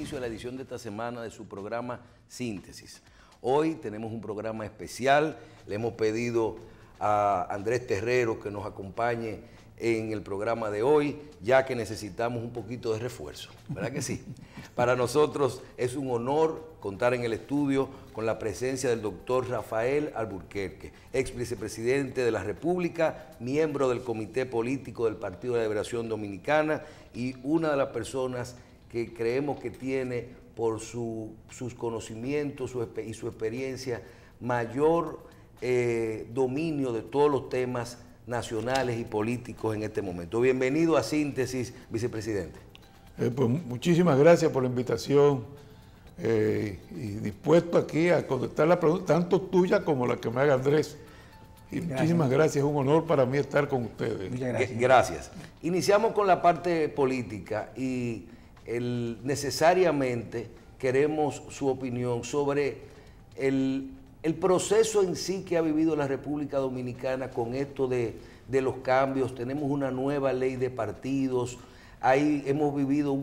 inicio a la edición de esta semana de su programa Síntesis. Hoy tenemos un programa especial, le hemos pedido a Andrés Terrero que nos acompañe en el programa de hoy, ya que necesitamos un poquito de refuerzo, ¿verdad que sí? Para nosotros es un honor contar en el estudio con la presencia del doctor Rafael Alburquerque, ex vicepresidente de la República, miembro del Comité Político del Partido de la Liberación Dominicana y una de las personas que creemos que tiene por sus conocimientos y su experiencia mayor dominio de todos los temas nacionales y políticos en este momento. Bienvenido a Síntesis, vicepresidente. Pues muchísimas gracias por la invitación y dispuesto aquí a contestar la pregunta, tanto tuya como la que me haga Andrés. Y muchísimas gracias, es un honor para mí estar con ustedes. Muchas gracias. Gracias. Iniciamos con la parte política y necesariamente queremos su opinión sobre el proceso en sí que ha vivido la República Dominicana con esto de los cambios. Tenemos una nueva ley de partidos, ahí hemos vivido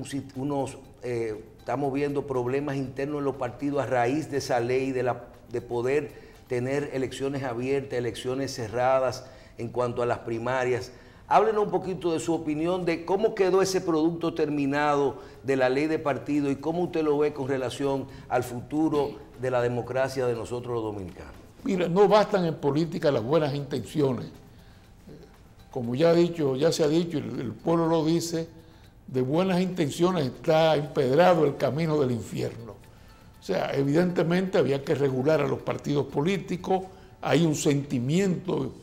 estamos viendo problemas internos en los partidos a raíz de esa ley, de poder tener elecciones abiertas, elecciones cerradas en cuanto a las primarias. Háblenos un poquito de su opinión de cómo quedó ese producto terminado de la ley de partido y cómo usted lo ve con relación al futuro de la democracia de nosotros los dominicanos. Mira, no bastan en política las buenas intenciones. Como ya se ha dicho, el pueblo lo dice, de buenas intenciones está empedrado el camino del infierno. O sea, evidentemente había que regular a los partidos políticos, hay un sentimiento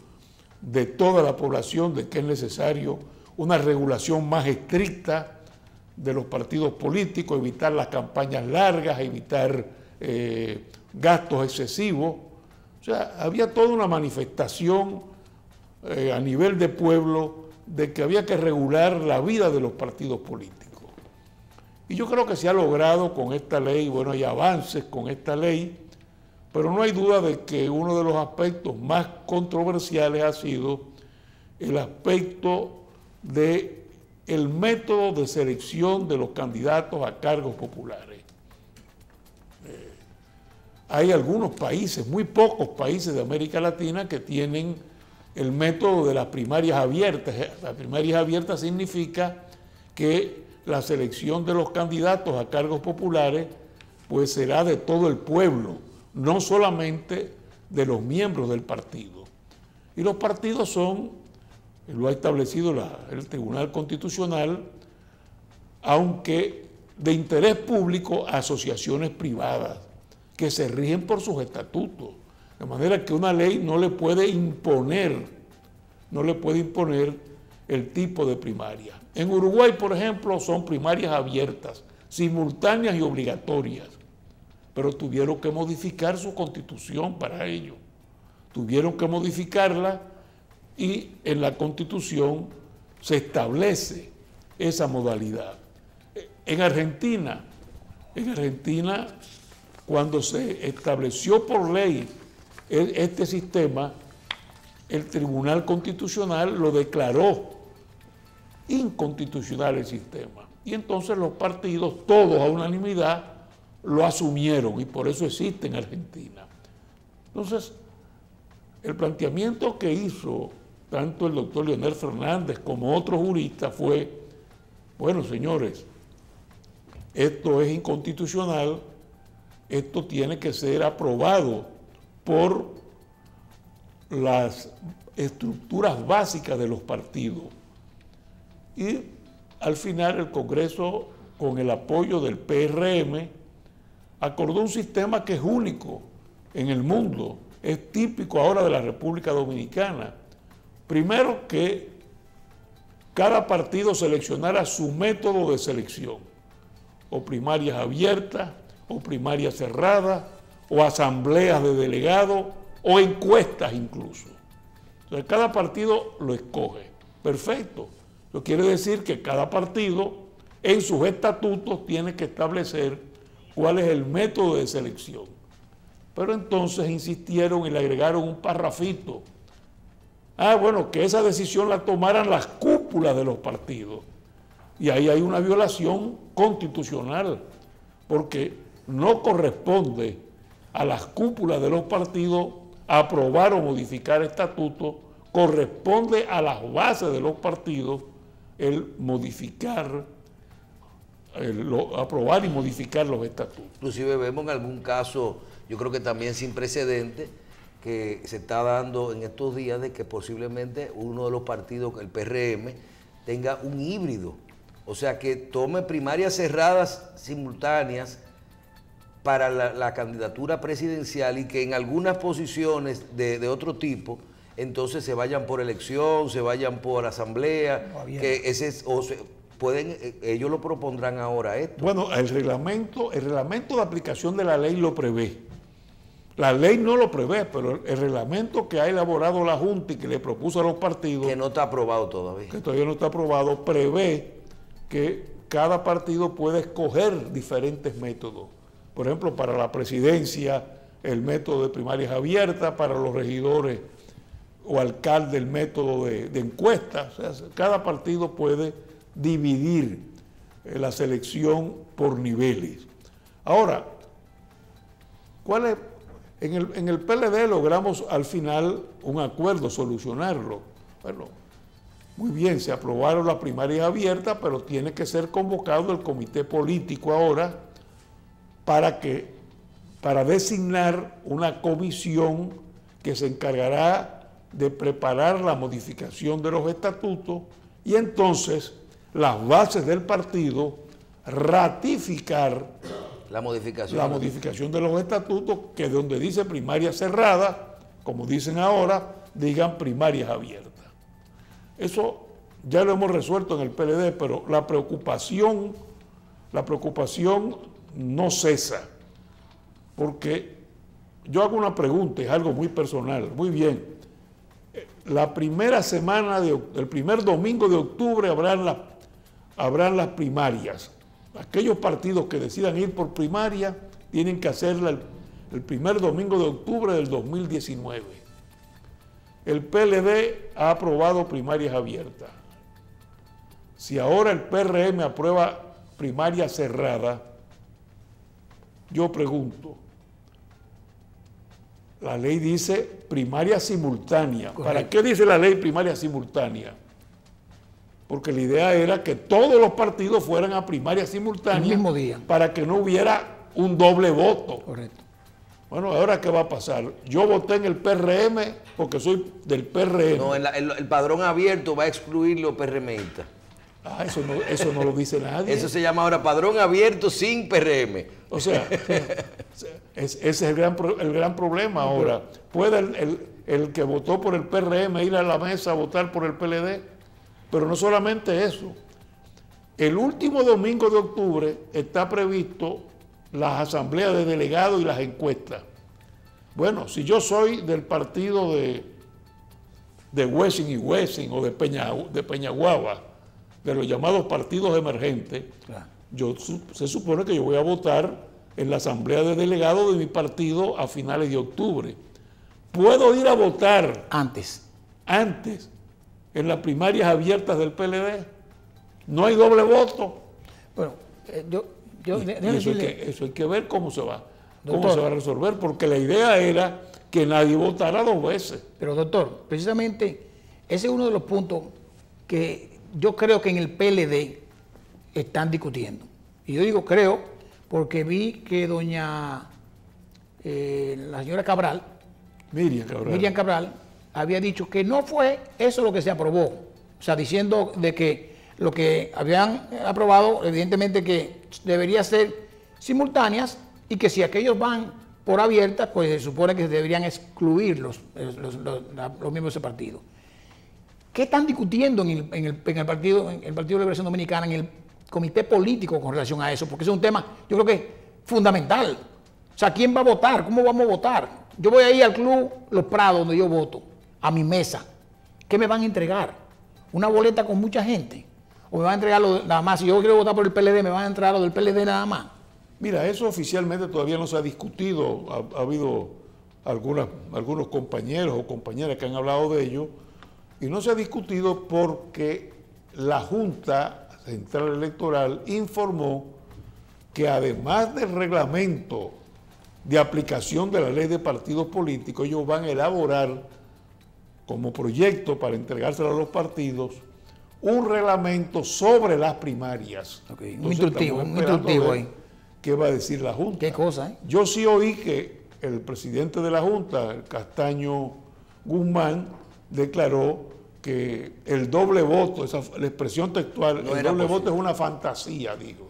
de toda la población de que es necesario una regulación más estricta de los partidos políticos, evitar las campañas largas, evitar gastos excesivos. O sea, había toda una manifestación a nivel de pueblo de que había que regular la vida de los partidos políticos. Y yo creo que se ha logrado con esta ley, bueno, hay avances con esta ley, pero no hay duda de que uno de los aspectos más controversiales ha sido el aspecto del método de selección de los candidatos a cargos populares. Hay algunos países, muy pocos países de América Latina que tienen el método de las primarias abiertas. Las primarias abiertas significa que la selección de los candidatos a cargos populares pues será de todo el pueblo, no solamente de los miembros del partido. Y los partidos son, lo ha establecido el Tribunal Constitucional, aunque de interés público, asociaciones privadas que se rigen por sus estatutos. De manera que una ley no le puede imponer el tipo de primaria. En Uruguay, por ejemplo, son primarias abiertas, simultáneas y obligatorias, pero tuvieron que modificar su constitución para ello. Tuvieron que modificarla y en la constitución se establece esa modalidad. En Argentina, cuando se estableció por ley este sistema, el Tribunal Constitucional lo declaró inconstitucional el sistema. Y entonces los partidos, todos a unanimidad, lo asumieron y por eso existe en Argentina. Entonces, el planteamiento que hizo tanto el doctor Leonel Fernández como otros juristas fue, bueno, señores, esto es inconstitucional, esto tiene que ser aprobado por las estructuras básicas de los partidos. Y al final el Congreso, con el apoyo del PRM, acordó un sistema que es único en el mundo, es típico ahora de la República Dominicana. Primero, que cada partido seleccionara su método de selección, o primarias abiertas, o primarias cerradas, o asambleas de delegados, o encuestas incluso. Entonces, cada partido lo escoge. Perfecto. Eso quiere decir que cada partido en sus estatutos tiene que establecer cuál es el método de selección. Pero entonces insistieron y le agregaron un parrafito. Bueno, que esa decisión la tomaran las cúpulas de los partidos. Y ahí hay una violación constitucional, porque no corresponde a las cúpulas de los partidos aprobar o modificar estatutos, corresponde a las bases de los partidos el modificar, aprobar y modificar los estatutos. Inclusive vemos en algún caso, yo creo que también sin precedente, que se está dando en estos días de que posiblemente uno de los partidos, el PRM, tenga un híbrido. O sea, que tome primarias cerradas simultáneas para la candidatura presidencial y que en algunas posiciones de otro tipo, entonces se vayan por elección, se vayan por asamblea, que ellos lo propondrán ahora esto. Bueno, el reglamento de aplicación de la ley lo prevé. La ley no lo prevé, pero el reglamento que ha elaborado la Junta y que le propuso a los partidos, que no está aprobado todavía. Que todavía no está aprobado, prevé que cada partido puede escoger diferentes métodos. Por ejemplo, para la presidencia, el método de primarias abiertas, para los regidores o alcaldes, el método de encuestas. O sea, cada partido puede dividir la selección por niveles. Ahora, ¿cuál es? En el PLD logramos al final un acuerdo, solucionarlo. Bueno, muy bien, se aprobaron las primarias abiertas, pero tiene que ser convocado el comité político ahora para designar una comisión que se encargará de preparar la modificación de los estatutos y entonces las bases del partido ratificar la modificación de los estatutos, que donde dice primaria cerrada, como dicen ahora, digan primarias abiertas. Eso ya lo hemos resuelto en el PLD, pero la preocupación no cesa, porque yo hago una pregunta, es algo muy personal. Muy bien, la primera semana, el primer domingo de octubre habrán las primarias. Aquellos partidos que decidan ir por primaria tienen que hacerla el primer domingo de octubre del 2019. El PLD ha aprobado primarias abiertas. Si ahora el PRM aprueba primaria cerrada, yo pregunto, la ley dice primaria simultánea. Correcto. ¿Para qué dice la ley primaria simultánea? Porque la idea era que todos los partidos fueran a primaria simultánea el mismo día, para que no hubiera un doble voto. Correcto. Bueno, ¿ahora qué va a pasar? Yo voté en el PRM porque soy del PRM. No, el padrón abierto va a excluir los PRMistas. Ah, eso no lo dice nadie. Eso se llama ahora padrón abierto sin PRM. O sea, ese es el gran problema ahora. ¿Puede el que votó por el PRM ir a la mesa a votar por el PLD? Pero no solamente eso. El último domingo de octubre está previsto las asambleas de delegados y las encuestas. Bueno, si yo soy del partido de Wessing y Wessing o de Peñaguaba, de los llamados partidos emergentes, claro, se supone que yo voy a votar en la asamblea de delegados de mi partido a finales de octubre. ¿Puedo ir a votar antes en las primarias abiertas del PLD? No hay doble voto. Bueno, eso hay que ver cómo se va a resolver, porque la idea era que nadie votara dos veces. Pero doctor, precisamente ese es uno de los puntos que yo creo que en el PLD están discutiendo. Y yo digo creo porque vi que la señora Cabral, Miriam Cabral, había dicho que no fue eso lo que se aprobó. O sea, diciendo de que lo que habían aprobado, evidentemente que debería ser simultáneas y que si aquellos van por abiertas, pues se supone que se deberían excluir los miembros de ese partido. ¿Qué están discutiendo en el Partido de Liberación Dominicana, en el comité político con relación a eso? Porque ese es un tema, yo creo que fundamental. O sea, ¿quién va a votar? ¿Cómo vamos a votar? Yo voy a ir al Club Los Prados, donde yo voto, a mi mesa. ¿Qué me van a entregar? ¿Una boleta con mucha gente? ¿O me van a entregar nada más? Si yo quiero votar por el PLD, ¿me van a entregar lo del PLD nada más? Mira, eso oficialmente todavía no se ha discutido. Ha habido algunos compañeros o compañeras que han hablado de ello, y no se ha discutido porque la Junta Central Electoral informó que además del reglamento de aplicación de la ley de partidos políticos, ellos van a elaborar como proyecto para entregárselo a los partidos un reglamento sobre las primarias. Okay. Entonces, Un instructivo ahí. ¿Qué va a decir la Junta? ¿Qué cosa, eh? Yo sí oí que el presidente de la Junta, el Castaño Guzmán, declaró que el doble voto, la expresión textual, No el era doble posible. voto es una fantasía, digo.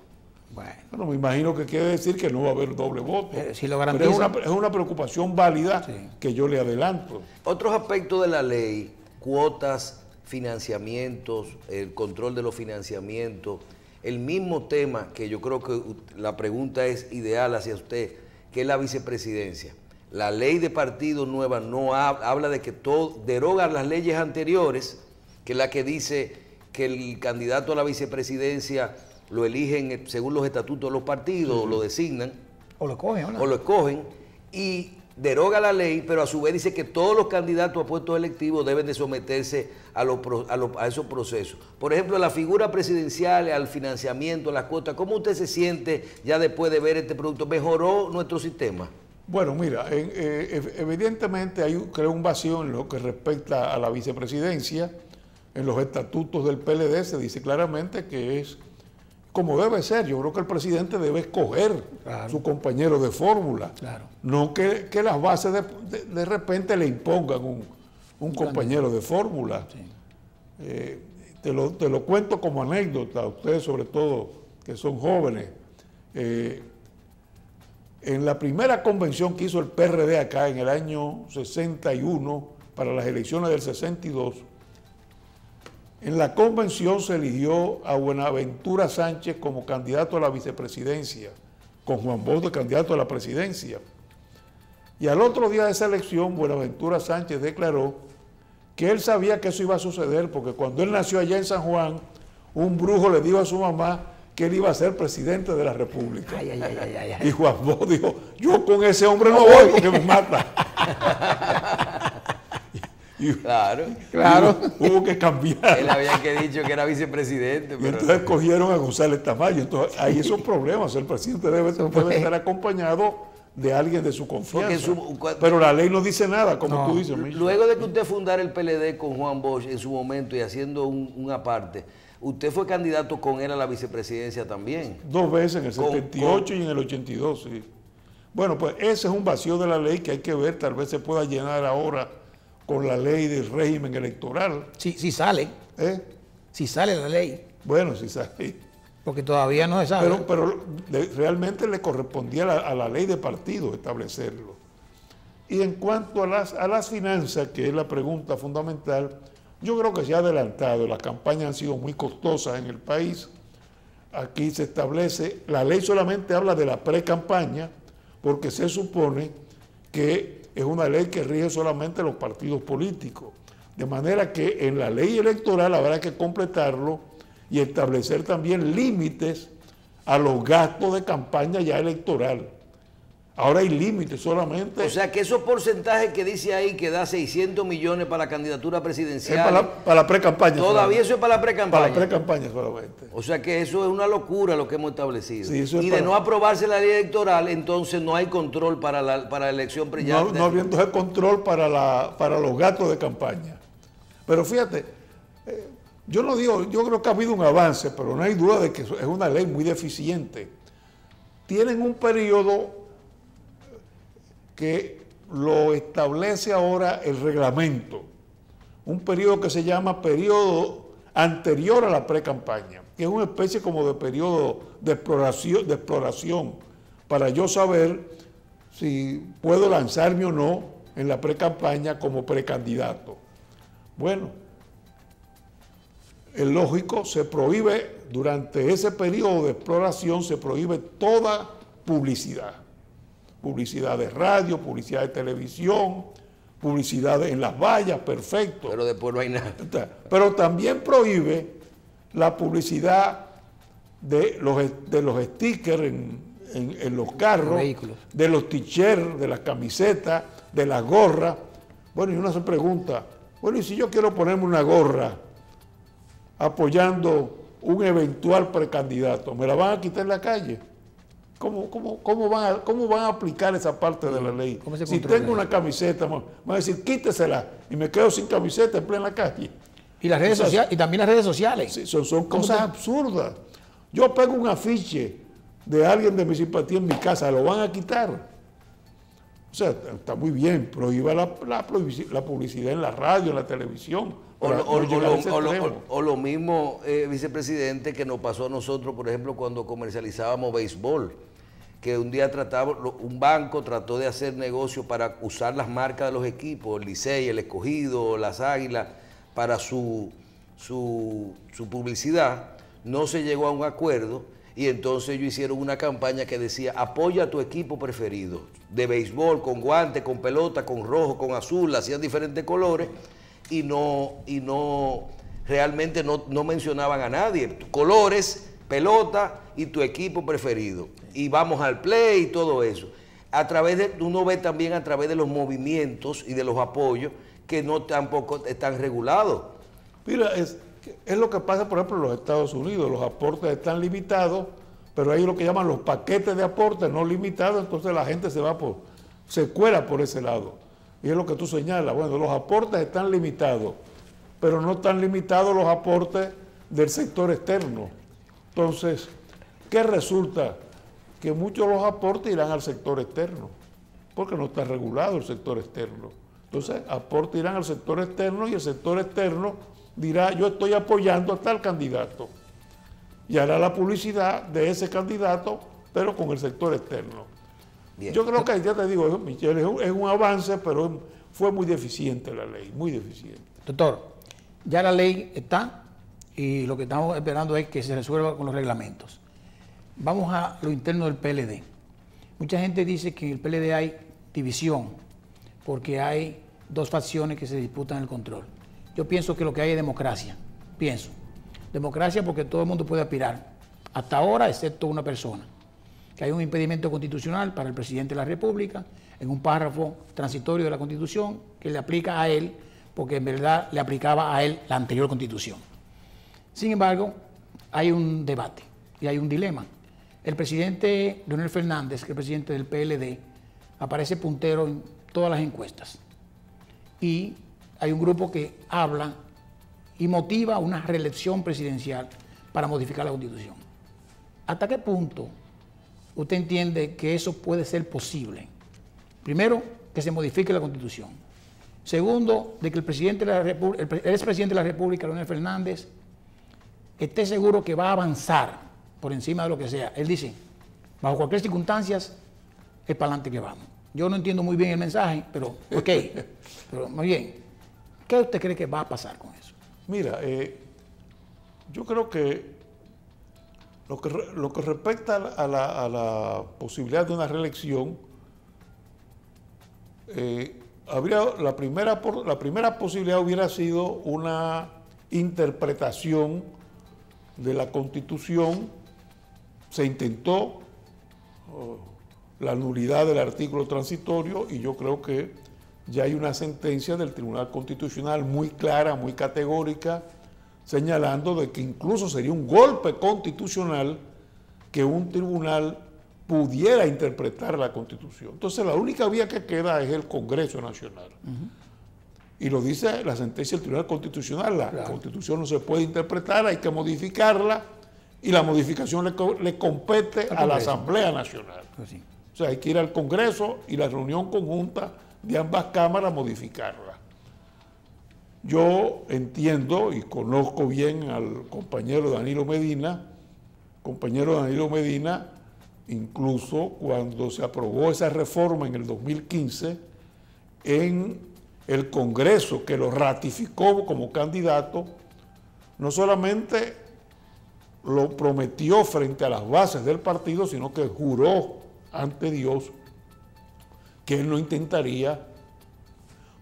Bueno, Me imagino que quiere decir que no va a haber doble voto. Si lo Pero garantiza. es una preocupación válida Sí. que yo le adelanto. Otros aspectos de la ley, cuotas, financiamientos, el control de los financiamientos, el mismo tema que yo creo que la pregunta es ideal hacia usted, que es la vicepresidencia. La ley de partidos nueva no habla de que todo deroga las leyes anteriores, que es la que dice que el candidato a la vicepresidencia lo eligen según los estatutos de los partidos, o lo designan, o lo cogen, ¿no? o lo escogen, y deroga la ley, pero a su vez dice que todos los candidatos a puestos electivos deben de someterse a esos procesos. Por ejemplo, la figura presidencial, al financiamiento, a las cuotas, ¿cómo usted se siente ya después de ver este producto? ¿Mejoró nuestro sistema? Bueno, mira, evidentemente hay, creo, un vacío en lo que respecta a la vicepresidencia. En los estatutos del PLD se dice claramente que es como debe ser. Yo creo que el presidente debe escoger su compañero de fórmula. Claro. No que las bases de repente le impongan un compañero de fórmula. Sí. Te lo cuento como anécdota, a ustedes sobre todo que son jóvenes. En la primera convención que hizo el PRD acá en el año 61, para las elecciones del 62, en la convención se eligió a Buenaventura Sánchez como candidato a la vicepresidencia, con Juan Bosch de candidato a la presidencia. Y al otro día de esa elección, Buenaventura Sánchez declaró que él sabía que eso iba a suceder, porque cuando él nació allá en San Juan, un brujo le dijo a su mamá que él iba a ser presidente de la República. Ay. Y Juan Bosch dijo, yo con ese hombre no voy porque me mata. Claro. Hubo que cambiar. Él había que dicho que era vicepresidente. Y Pero entonces cogieron a González Tamayo. Entonces hay esos problemas. El presidente debe estar acompañado de alguien de su confianza. Pero la ley no dice nada, como tú dices, Micho. luego de que usted fundara el PLD con Juan Bosch en su momento y haciendo una parte, usted fue candidato con él a la vicepresidencia también. 2 veces, en el 78 y en el 82, sí. Bueno, pues ese es un vacío de la ley que hay que ver, tal vez se pueda llenar ahora con la ley del régimen electoral. Si sale. Si sale la ley. Bueno, si sale. Porque todavía no se sabe. Pero realmente le correspondía a la ley de partido establecerlo. Y en cuanto a las finanzas, que es la pregunta fundamental, yo creo que se ha adelantado. Las campañas han sido muy costosas en el país. Aquí se establece, la ley solamente habla de la pre-campaña, porque se supone que es una ley que rige solamente los partidos políticos. De manera que en la ley electoral habrá que completarlo y establecer también límites a los gastos de campaña ya electoral. Ahora hay límites solamente. O sea que esos porcentajes que dice ahí que da 600 millones para la candidatura presidencial. Es para la pre-campaña. Todavía eso es para la pre-campaña. Para la pre-campaña solamente. O sea que eso es una locura lo que hemos establecido. Sí, eso es y de no aprobarse la ley electoral, entonces no hay control para la elección presidencial. No habiendo ese control para los gastos de campaña. Pero fíjate, yo no digo, yo creo que ha habido un avance, pero no hay duda de que es una ley muy deficiente. Tienen un periodo que lo establece ahora el reglamento, un periodo que se llama periodo anterior a la pre-campaña, que es una especie como de periodo de exploración para yo saber si puedo lanzarme o no en la pre-campaña como precandidato. Bueno, es lógico, se prohíbe durante ese periodo de exploración, se prohíbe toda publicidad. Publicidad de radio, publicidad de televisión, publicidad en las vallas, perfecto. Pero después no hay nada. Pero también prohíbe la publicidad de los stickers en los carros, de los t-shirts, de las camisetas, de las gorras. Bueno, y uno se pregunta, bueno, ¿y si yo quiero ponerme una gorra apoyando un eventual precandidato? ¿Me la van a quitar en la calle? ¿Cómo van a aplicar esa parte de la ley? Si tengo una camiseta, me van a decir, quítesela, y me quedo sin camiseta en plena calle. Y las redes sociales, y también las redes sociales. Sí, son cosas absurdas. Yo pego un afiche de alguien de mi simpatía en mi casa, lo van a quitar. O sea, está muy bien, prohíba la publicidad en la radio, en la televisión. O lo mismo, vicepresidente, que nos pasó a nosotros, por ejemplo, cuando comercializábamos béisbol, que un día un banco trató de hacer negocio para usar las marcas de los equipos, el Licey, el Escogido, las Águilas, para su publicidad. No se llegó a un acuerdo y entonces ellos hicieron una campaña que decía: apoya a tu equipo preferido, de béisbol, con guantes, con pelota, con rojo, con azul, hacían diferentes colores y realmente no mencionaban a nadie. Colores, pelota y tu equipo preferido. Y vamos al play y todo eso. Uno ve también a través de los movimientos y de los apoyos que no tampoco están regulados. Mira, es lo que pasa, por ejemplo, en los Estados Unidos. Los aportes están limitados, pero hay lo que llaman los paquetes de aportes no limitados, entonces la gente se cuela por ese lado. Y es lo que tú señalas. Bueno, los aportes están limitados, pero no están limitados los aportes del sector externo. Entonces, ¿qué resulta? Que muchos de los aportes irán al sector externo, porque no está regulado el sector externo. Entonces, aportes irán al sector externo y el sector externo dirá: yo estoy apoyando a tal candidato, y hará la publicidad de ese candidato, pero con el sector externo. Bien. Yo creo que, ya te digo, Michelle, es un avance, pero fue muy deficiente la ley, muy deficiente. Doctor, ya la ley está y lo que estamos esperando es que se resuelva con los reglamentos. Vamos a lo interno del PLD. Mucha gente dice que en el PLD hay división porque hay dos facciones que se disputan el control. Yo pienso que lo que hay es democracia. Democracia porque todo el mundo puede aspirar. Hasta ahora, excepto una persona. Que hay un impedimento constitucional para el presidente de la República en un párrafo transitorio de la Constitución que le aplica a él porque en verdad le aplicaba a él la anterior Constitución. Sin embargo, hay un debate y hay un dilema. El presidente Leonel Fernández, que es el presidente del PLD, aparece puntero en todas las encuestas. Y hay un grupo que habla y motiva una reelección presidencial para modificar la Constitución. ¿Hasta qué punto usted entiende que eso puede ser posible? Primero, que se modifique la Constitución. Segundo, de que el expresidente de la República, Leonel Fernández, esté seguro que va a avanzar por encima de lo que sea. Él dice: bajo cualquier circunstancia, es para adelante que vamos. Yo no entiendo muy bien el mensaje, pero ok. Pero muy bien. ¿Qué usted cree que va a pasar con eso? Mira, yo creo que lo que respecta a la posibilidad de una reelección, la primera posibilidad hubiera sido una interpretación de la Constitución. Se intentó la nulidad del artículo transitorio y yo creo que ya hay una sentencia del Tribunal Constitucional muy clara, muy categórica, señalando de que incluso sería un golpe constitucional que un tribunal pudiera interpretar la Constitución. Entonces la única vía que queda es el Congreso Nacional. Y lo dice la sentencia del Tribunal Constitucional, la Constitución no se puede interpretar, hay que modificarla y la modificación le compete a la Asamblea Nacional. Pues sí. O sea, hay que ir al Congreso y la reunión conjunta de ambas cámaras modificarla. Yo entiendo y conozco bien al compañero Danilo Medina, incluso cuando se aprobó esa reforma en el 2015, en el Congreso que lo ratificó como candidato, no solamente lo prometió frente a las bases del partido, sino que juró ante Dios que él no intentaría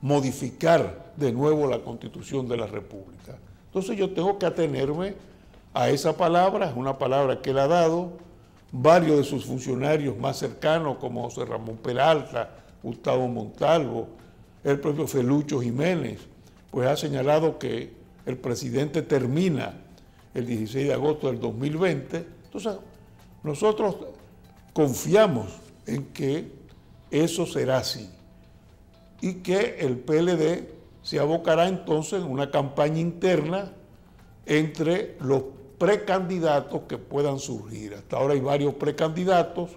modificar de nuevo la Constitución de la República. Entonces yo tengo que atenerme a esa palabra, es una palabra que él ha dado. Varios de sus funcionarios más cercanos, como José Ramón Peralta, Gustavo Montalvo, el propio Felucho Jiménez, pues ha señalado que el presidente termina el 16 de agosto del 2020. Entonces, nosotros confiamos en que eso será así y que el PLD se abocará entonces en una campaña interna entre los precandidatos que puedan surgir. Hasta ahora hay varios precandidatos.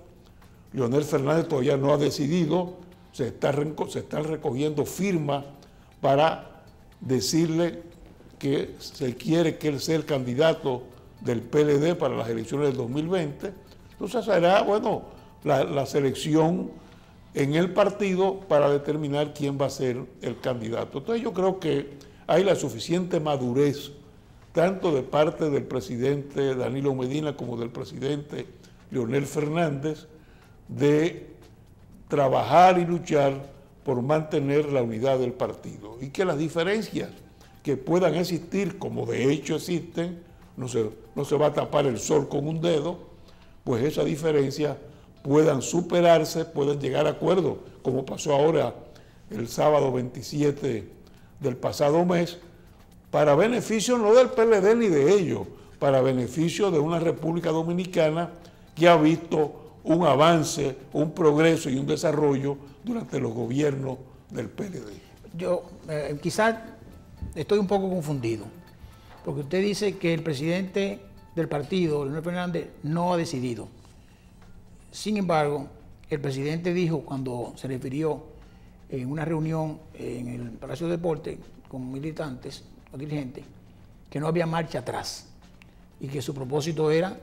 Leonel Fernández todavía no ha decidido, se están recogiendo firmas para decirle que se quiere que él sea el candidato del PLD para las elecciones del 2020. Entonces será, bueno, la selección en el partido para determinar quién va a ser el candidato. Entonces yo creo que hay la suficiente madurez, tanto de parte del presidente Danilo Medina como del presidente Leonel Fernández, de trabajar y luchar por mantener la unidad del partido. Y que las diferencias que puedan existir, como de hecho existen, no se va a tapar el sol con un dedo, pues esas diferencias puedan superarse, puedan llegar a acuerdos, como pasó ahora el sábado 27 del pasado mes, para beneficio no del PLD ni de ellos, para beneficio de una República Dominicana que ha visto un avance, un progreso y un desarrollo durante los gobiernos del PLD. Yo quizás estoy un poco confundido, porque usted dice que el presidente del partido, Leonel Fernández, no ha decidido. Sin embargo, el presidente dijo cuando se refirió en una reunión en el Palacio de Deportes con militantes o dirigentes que no había marcha atrás y que su propósito era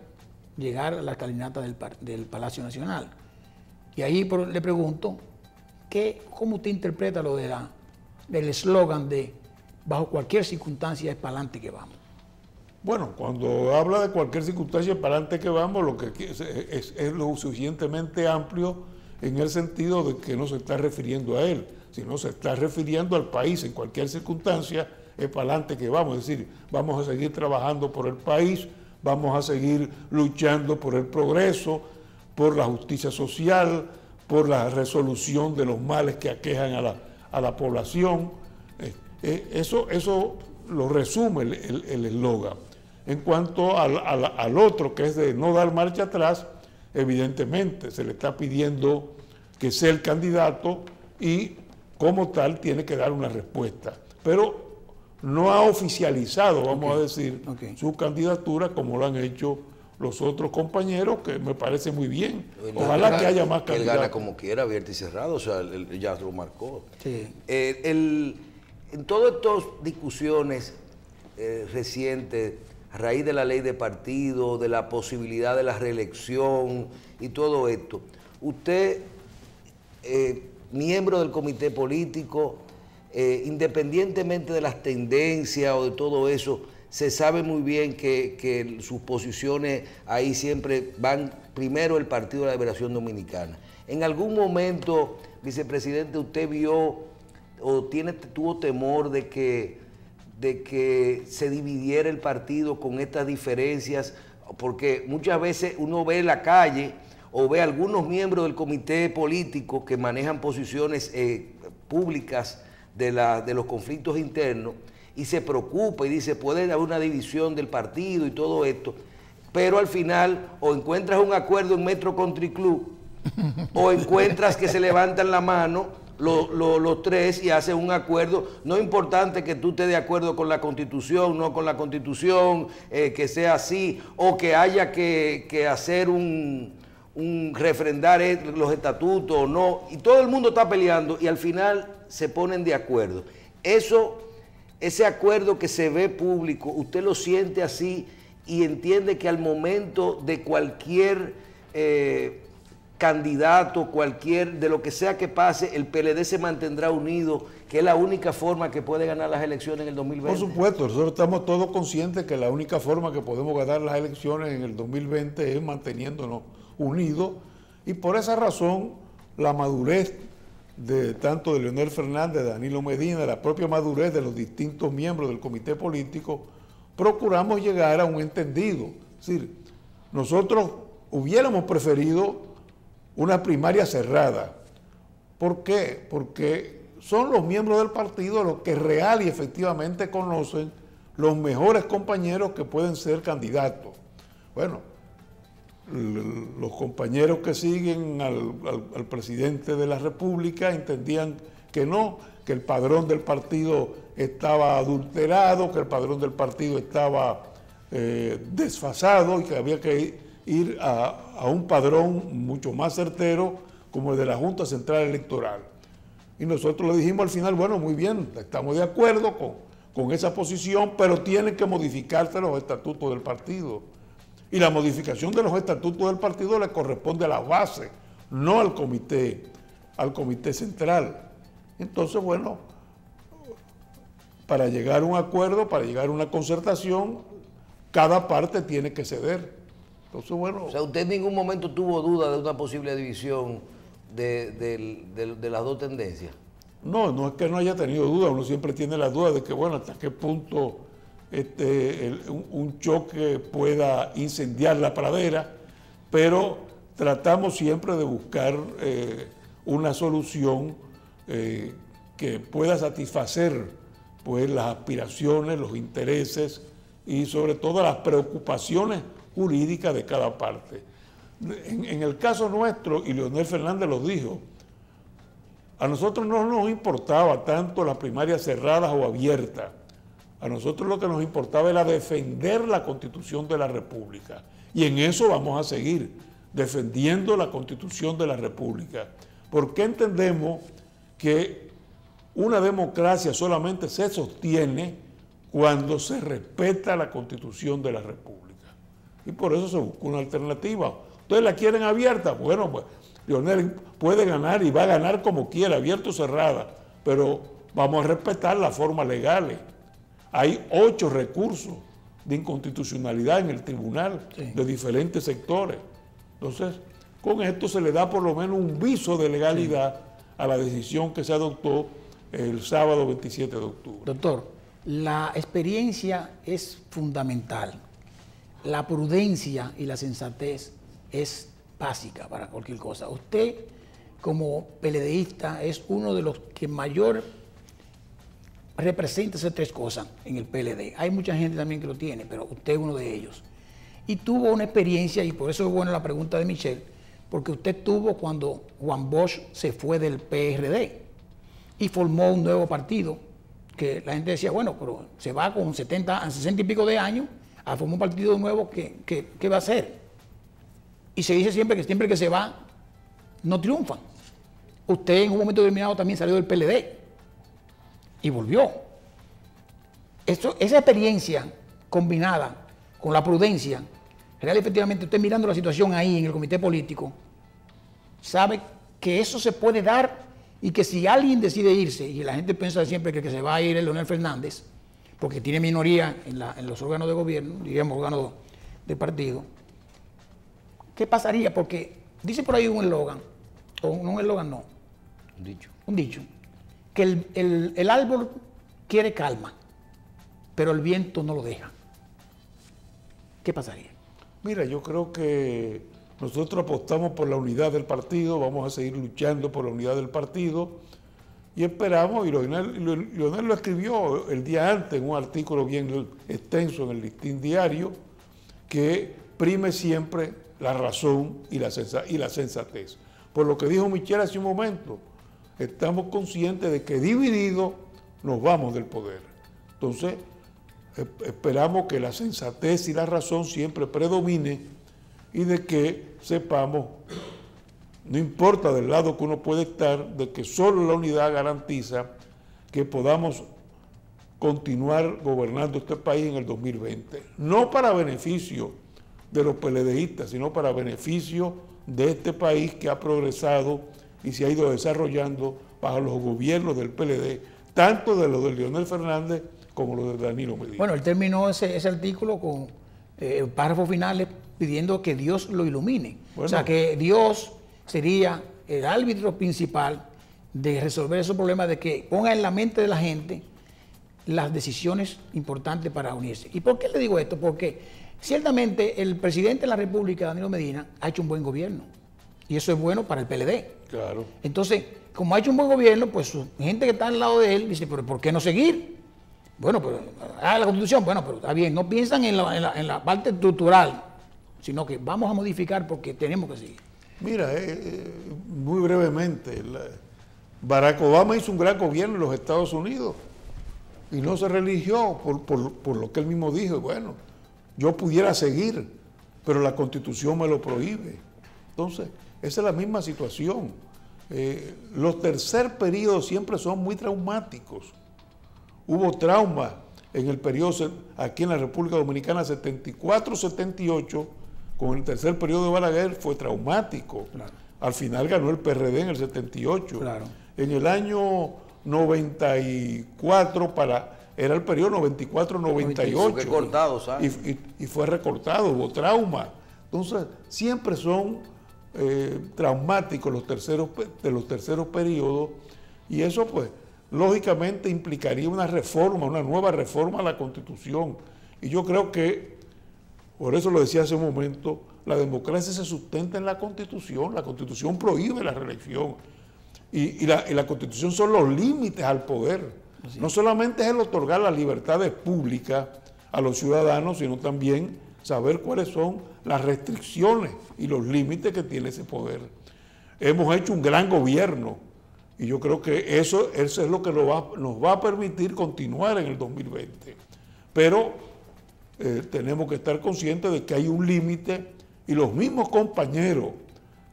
llegar a la escalinata del Palacio Nacional. Y ahí le pregunto, ¿cómo usted interpreta lo del eslogan de bajo cualquier circunstancia es para adelante que vamos? Bueno, cuando habla de cualquier circunstancia para adelante que vamos, lo que es lo suficientemente amplio en el sentido de que no se está refiriendo a él, sino se está refiriendo al país. En cualquier circunstancia es para adelante que vamos, es decir, vamos a seguir trabajando por el país, vamos a seguir luchando por el progreso, por la justicia social, por la resolución de los males que aquejan a la población. Eso lo resume el eslogan. En cuanto al otro, que es de no dar marcha atrás, evidentemente se le está pidiendo que sea el candidato y como tal tiene que dar una respuesta. Pero no ha oficializado, vamos a decir, su candidatura como lo han hecho los otros compañeros, que me parece muy bien. Ojalá que haya más candidatos. Él gana como quiera, abierto y cerrado, o sea, él ya lo marcó. Sí. En todas estas discusiones recientes, a raíz de la ley de partido, de la posibilidad de la reelección y todo esto, usted, miembro del comité político, independientemente de las tendencias o de todo eso, se sabe muy bien que sus posiciones ahí siempre van primero el Partido de la Liberación Dominicana. ¿En algún momento, vicepresidente, usted vio o tuvo temor de que se dividiera el partido con estas diferencias? Porque muchas veces uno ve en la calle o ve a algunos miembros del comité político que manejan posiciones públicas de los conflictos internos y se preocupa y dice, puede haber una división del partido y todo esto, pero al final o encuentras un acuerdo en Metro Country Club o encuentras que se levantan la mano los tres y hacen un acuerdo. No es importante que tú estés de acuerdo con la Constitución, no con la Constitución, que sea así, o que haya que hacer refrendar los estatutos o no, y todo el mundo está peleando y al final se ponen de acuerdo. Ese acuerdo que se ve público, usted lo siente así y entiende que al momento de cualquier candidato, de lo que sea que pase, el PLD se mantendrá unido, que es la única forma que puede ganar las elecciones en el 2020. Por supuesto, nosotros estamos todos conscientes que la única forma que podemos ganar las elecciones en el 2020 es manteniéndonos unidos, y por esa razón la madurez tanto de Leonel Fernández, de Danilo Medina, de la propia madurez de los distintos miembros del comité político, procuramos llegar a un entendido. Es decir, nosotros hubiéramos preferido una primaria cerrada. ¿Por qué? Porque son los miembros del partido los que real y efectivamente conocen los mejores compañeros que pueden ser candidatos. Bueno, los compañeros que siguen al presidente de la República entendían que no, que el padrón del partido estaba adulterado, que el padrón del partido estaba desfasado y que había que ir a un padrón mucho más certero como el de la Junta Central Electoral. Y nosotros le dijimos al final, bueno, muy bien, estamos de acuerdo con esa posición, pero tienen que modificarse los estatutos del partido. Y la modificación de los estatutos del partido le corresponde a la base, no al comité central. Entonces, bueno, para llegar a un acuerdo, para llegar a una concertación, cada parte tiene que ceder. Entonces, bueno. O sea, ¿usted en ningún momento tuvo duda de una posible división de las dos tendencias? No, no es que no haya tenido duda, uno siempre tiene la duda de que, bueno, hasta qué punto un choque pueda incendiar la pradera, pero tratamos siempre de buscar una solución que pueda satisfacer pues, las aspiraciones, los intereses y sobre todo las preocupaciones jurídicas de cada parte. En el caso nuestro, y Leonel Fernández lo dijo, a nosotros no nos importaba tanto las primarias cerradas o abiertas. A nosotros lo que nos importaba era defender la Constitución de la República. Y en eso vamos a seguir, defendiendo la Constitución de la República. Porque entendemos que una democracia solamente se sostiene cuando se respeta la Constitución de la República. Y por eso se buscó una alternativa. ¿Ustedes la quieren abierta? Bueno, pues Leonel puede ganar y va a ganar como quiera, abierta o cerrada, pero vamos a respetar las formas legales. Hay 8 recursos de inconstitucionalidad en el tribunal de diferentes sectores. Entonces, con esto se le da por lo menos un viso de legalidad a la decisión que se adoptó el sábado 27 de octubre. Doctor, la experiencia es fundamental. La prudencia y la sensatez es básica para cualquier cosa. Usted, como PLDista, es uno de los que mayor representa esas 3 cosas en el PLD. Hay mucha gente también que lo tiene, pero usted es uno de ellos. Y tuvo una experiencia, y por eso es buena la pregunta de Michelle, porque usted tuvo cuando Juan Bosch se fue del PRD y formó un nuevo partido, que la gente decía, bueno, pero se va con 60 y pico de años a formar un partido nuevo, ¿qué va a hacer? Y se dice siempre que se va, no triunfan. Usted en un momento determinado también salió del PLD y volvió. Esa experiencia combinada con la prudencia, real efectivamente usted mirando la situación ahí en el comité político, sabe que eso se puede dar y que si alguien decide irse, y la gente piensa siempre que se va a ir el Leonel Fernández, porque tiene minoría en los órganos de gobierno, diríamos órganos de partido, ¿qué pasaría? Porque dice por ahí un eslogan, o no un eslogan, no. Un dicho. Que el árbol quiere calma, pero el viento no lo deja. ¿Qué pasaría? Mira, yo creo que nosotros apostamos por la unidad del partido, vamos a seguir luchando por la unidad del partido y esperamos, y Leonel lo escribió el día antes en un artículo bien extenso en el Listín Diario, que prime siempre la razón y la sensatez. Por lo que dijo Michelle hace un momento, estamos conscientes de que divididos nos vamos del poder. Entonces, esperamos que la sensatez y la razón siempre predomine y de que sepamos, no importa del lado que uno puede estar, de que solo la unidad garantiza que podamos continuar gobernando este país en el 2020. No para beneficio de los PLDistas, sino para beneficio de este país que ha progresado y se ha ido desarrollando bajo los gobiernos del PLD, tanto de los de Leonel Fernández como los de Danilo Medina. Bueno, él terminó ese artículo con párrafos finales pidiendo que Dios lo ilumine. Bueno, o sea, que Dios sería el árbitro principal de resolver esos problemas, de que ponga en la mente de la gente las decisiones importantes para unirse. ¿Y por qué le digo esto? Porque ciertamente el presidente de la República, Danilo Medina, ha hecho un buen gobierno. Y eso es bueno para el PLD. Claro. Entonces, como ha hecho un buen gobierno, pues su gente que está al lado de él dice, pero ¿por qué no seguir? Bueno, pero la Constitución, bueno, pero está bien, no piensan en la parte estructural sino que vamos a modificar porque tenemos que seguir. Mira, muy brevemente, Barack Obama hizo un gran gobierno en los Estados Unidos y no se religió por lo que él mismo dijo. Bueno, yo pudiera seguir, pero la Constitución me lo prohíbe. Entonces, esa es la misma situación. Los tercer periodos siempre son muy traumáticos. Hubo trauma en el periodo, aquí en la República Dominicana, 74-78, con el tercer periodo de Balaguer, fue traumático. Claro. Al final ganó el PRD en el 78. Claro. En el año 94, era el periodo 94-98. Fue cortado, ¿sabes? Y fue recortado, hubo trauma. Entonces, siempre son traumáticos los terceros periodos, y eso, pues, lógicamente implicaría una nueva reforma a la Constitución. Y yo creo que, por eso lo decía hace un momento, la democracia se sustenta en la Constitución. La Constitución prohíbe la reelección. Y la Constitución son los límites al poder. Así. No solamente es el otorgar las libertades públicas a los ciudadanos, sino también saber cuáles son las restricciones y los límites que tiene ese poder. Hemos hecho un gran gobierno y yo creo que eso es lo que nos va a permitir continuar en el 2020. Pero tenemos que estar conscientes de que hay un límite y los mismos compañeros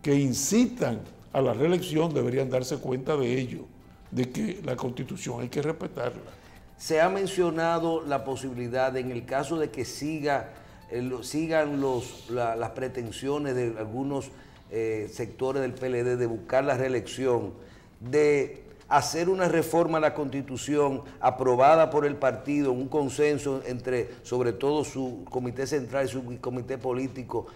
que incitan a la reelección deberían darse cuenta de ello, de que la Constitución hay que respetarla. Se ha mencionado la posibilidad, en el caso de que sigan las pretensiones de algunos sectores del PLD de buscar la reelección, de hacer una reforma a la Constitución aprobada por el partido, un consenso entre, sobre todo, su comité central y su comité político,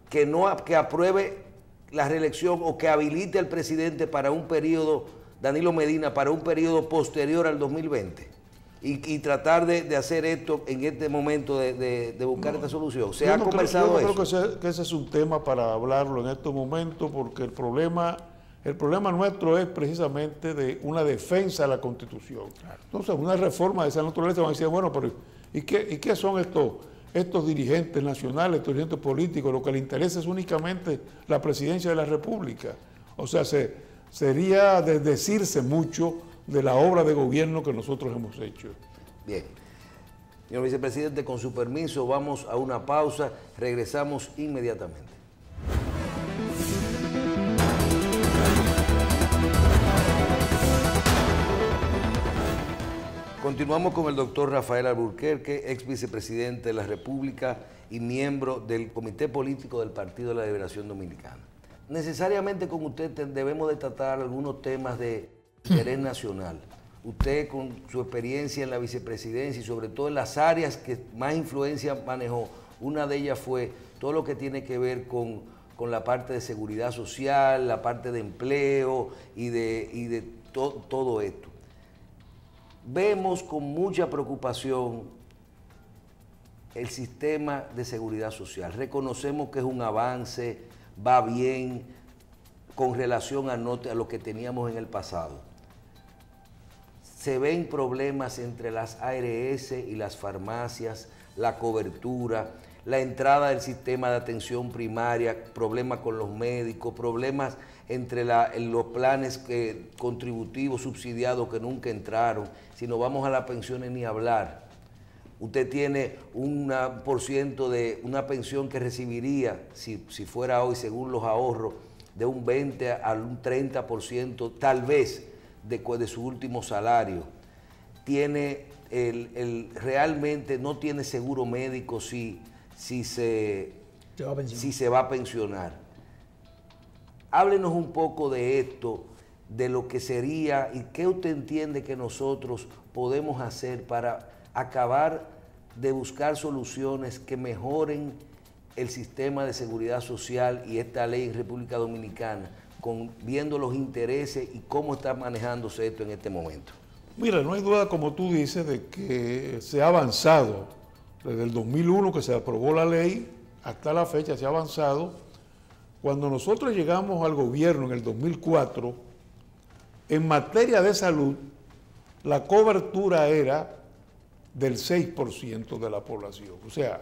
que apruebe la reelección o que habilite al presidente para un periodo, Danilo Medina, para un periodo posterior al 2020. Y tratar de hacer esto en este momento, de buscar esta solución. ¿Se ha conversado eso? Yo creo que ese es un tema para hablarlo en estos momentos, porque el problema nuestro es precisamente de una defensa de la Constitución. Entonces, una reforma de esa naturaleza van a decir, bueno, pero ¿y qué son estos dirigentes nacionales, estos dirigentes políticos? Lo que les interesa es únicamente la presidencia de la República. O sea, sería desdecirse mucho de la obra de gobierno que nosotros hemos hecho. Bien. Señor vicepresidente, con su permiso, vamos a una pausa. Regresamos inmediatamente. Continuamos con el doctor Rafael Alburquerque, ex vicepresidente de la República y miembro del Comité Político del Partido de la Liberación Dominicana. Necesariamente con usted debemos de tratar algunos temas de interés nacional. Usted, con su experiencia en la vicepresidencia y sobre todo en las áreas que más influencia manejó, una de ellas fue todo lo que tiene que ver con la parte de seguridad social, la parte de empleo y de todo esto. Vemos con mucha preocupación el sistema de seguridad social. Reconocemos que es un avance, va bien con relación a lo que teníamos en el pasado. Se ven problemas entre las ARS y las farmacias, la cobertura, la entrada del sistema de atención primaria, problemas con los médicos, problemas entre los planes contributivos subsidiados que nunca entraron. Si nos vamos a las pensiones, ni hablar. Usted tiene un % de una pensión que recibiría, si fuera hoy, según los ahorros, de un 20 a un 30%, tal vez, de su último salario. Realmente no tiene seguro médico si se va a pensionar. Háblenos un poco de esto, de lo que sería y qué usted entiende que nosotros podemos hacer para acabar de buscar soluciones que mejoren el sistema de seguridad social y esta ley en República Dominicana, viendo los intereses y cómo está manejándose esto en este momento. Mira, no hay duda, como tú dices, de que se ha avanzado. Desde el 2001 que se aprobó la ley, hasta la fecha se ha avanzado. Cuando nosotros llegamos al gobierno en el 2004, en materia de salud, la cobertura era del 6% de la población. O sea,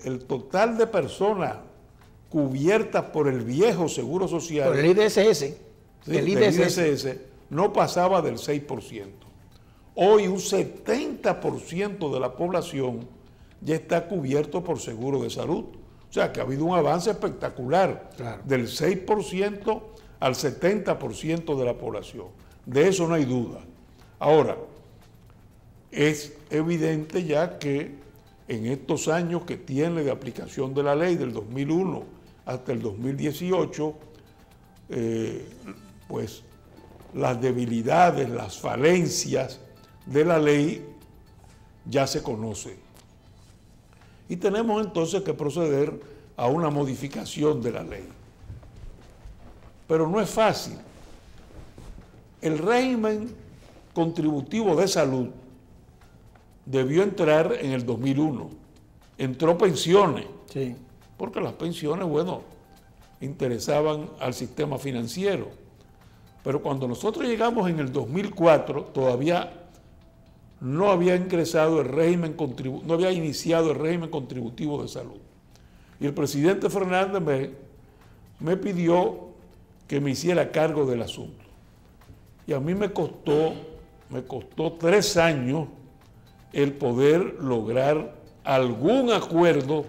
el total de personas cubiertas por el viejo Seguro Social, Por el IDSS, ¿sí? el del IDSS. IDSS, no pasaba del 6%. Hoy un 70% de la población ya está cubierto por seguro de salud. O sea que ha habido un avance espectacular, Claro. del 6% al 70% de la población. De eso no hay duda. Ahora, es evidente ya que en estos años que tiene de aplicación de la ley del 2001 hasta el 2018, pues las debilidades, las falencias de la ley ya se conocen. Y tenemos entonces que proceder a una modificación de la ley. Pero no es fácil. El régimen contributivo de salud debió entrar en el 2001. Entró pensiones, Sí. porque las pensiones, bueno, interesaban al sistema financiero. Pero cuando nosotros llegamos en el 2004, todavía no había ingresado el régimen no había iniciado el régimen contributivo de salud. Y el presidente Fernández me pidió que me hiciera cargo del asunto. Y a mí me costó 3 años el poder lograr algún acuerdo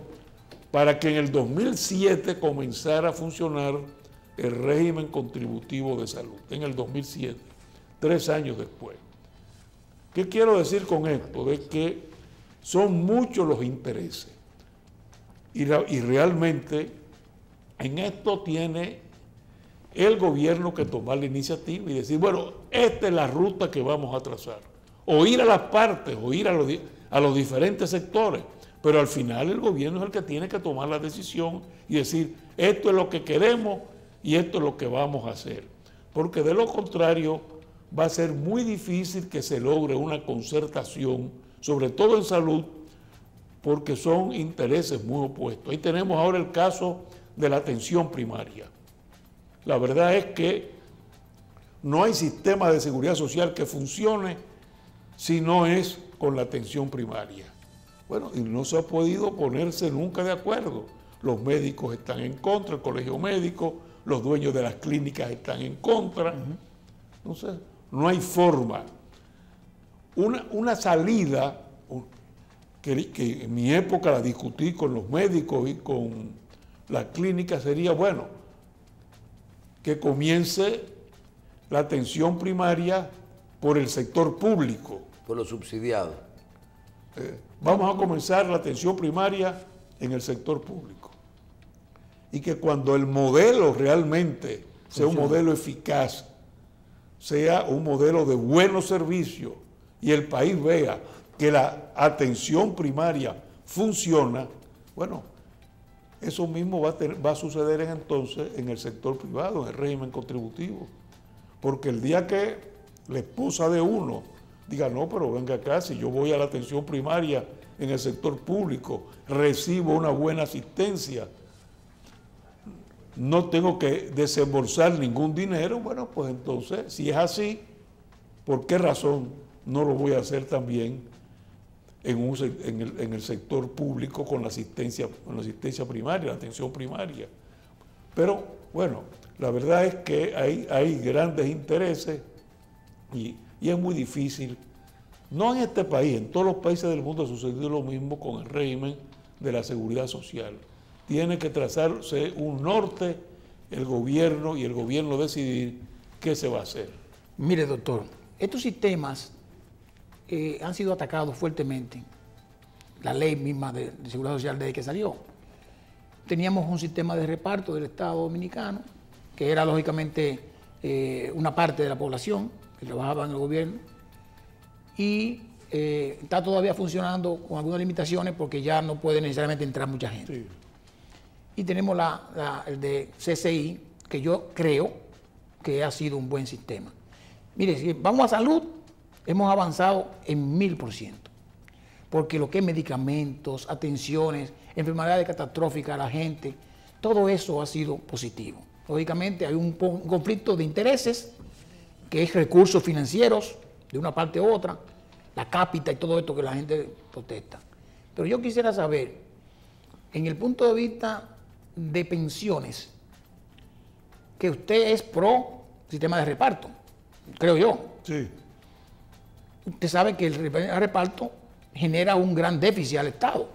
para que en el 2007 comenzara a funcionar el régimen contributivo de salud. En el 2007, 3 años después. ¿Qué quiero decir con esto? De que son muchos los intereses y realmente en esto tiene el gobierno que tomar la iniciativa y decir, bueno, esta es la ruta que vamos a trazar. O ir a las partes, o ir a los diferentes sectores, pero al final el gobierno es el que tiene que tomar la decisión y decir, esto es lo que queremos y esto es lo que vamos a hacer. Porque de lo contrario va a ser muy difícil que se logre una concertación, sobre todo en salud, porque son intereses muy opuestos. Ahí tenemos ahora el caso de la atención primaria. La verdad es que no hay sistema de seguridad social que funcione si no es con la atención primaria. Bueno, y no se ha podido ponerse nunca de acuerdo. Los médicos están en contra, el colegio médico, los dueños de las clínicas están en contra. Entonces, no hay forma. Una salida que en mi época la discutí con los médicos y con las clínicas sería, bueno, que comience la atención primaria por el sector público. Por los subsidiados. Vamos a comenzar la atención primaria en el sector público. Y que cuando el modelo realmente sea un modelo eficaz, sea un modelo de buenos servicios y el país vea que la atención primaria funciona, bueno, eso mismo va a suceder entonces en el sector privado, en el régimen contributivo. Porque el día que la esposa de uno diga, no, pero venga acá, si yo voy a la atención primaria en el sector público, recibo una buena asistencia, no tengo que desembolsar ningún dinero, bueno, pues entonces, si es así, ¿por qué razón no lo voy a hacer también en el sector público con la asistencia primaria, la atención primaria? Pero, bueno, la verdad es que hay grandes intereses y es muy difícil. No en este país, en todos los países del mundo ha sucedido lo mismo con el régimen de la seguridad social. Tiene que trazarse un norte el gobierno y el gobierno decidir qué se va a hacer. Mire, doctor, estos sistemas han sido atacados fuertemente. La ley misma de seguridad social desde que salió. Teníamos un sistema de reparto del Estado Dominicano, que era lógicamente una parte de la población que trabajaba en el gobierno, y está todavía funcionando con algunas limitaciones porque ya no puede necesariamente entrar mucha gente. Sí. Y tenemos el de CCI, que yo creo que ha sido un buen sistema. Mire, si vamos a salud, hemos avanzado en 1000%, porque lo que es medicamentos, atenciones, enfermedades catastróficas a la gente, todo eso ha sido positivo. Lógicamente hay un conflicto de intereses, que es recursos financieros de una parte u otra, la cápita y todo esto que la gente protesta. Pero yo quisiera saber, en el punto de vista de pensiones, que usted es pro sistema de reparto, creo yo. Sí. Usted sabe que el reparto genera un gran déficit al Estado.